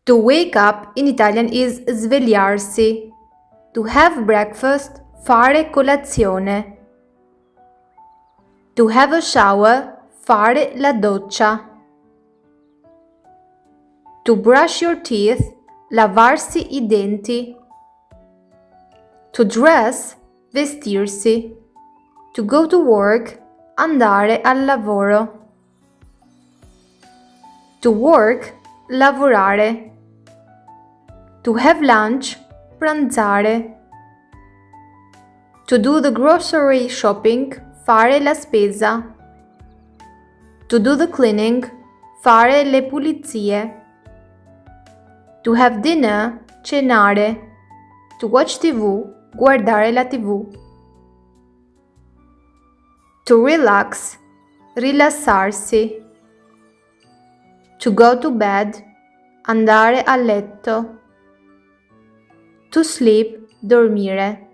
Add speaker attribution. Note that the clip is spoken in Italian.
Speaker 1: To wake up in Italian is svegliarsi. To have breakfast, fare colazione. To have a shower, fare la doccia. To brush your teeth, lavarsi i denti. To dress, vestirsi. To go to work, andare al lavoro. To work, lavorare. To have lunch, pranzare. To do the grocery shopping, fare la spesa. To do the cleaning, fare le pulizie. To have dinner, cenare. To watch TV, guardare la TV. To relax, rilassarsi. To go to bed, andare a letto. To sleep, dormire.